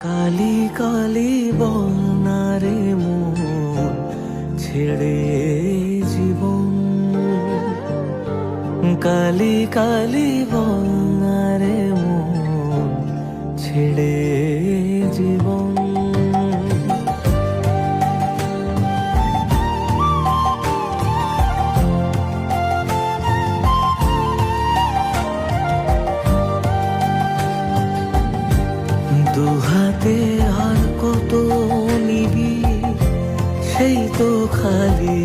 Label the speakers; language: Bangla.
Speaker 1: কালি কালি বনারে মন ছেড়ে জীবন, কালি কালি বনারে মন ছেড়ে জীবন। দুহাতে আর কত নিবি, সেই তো খালি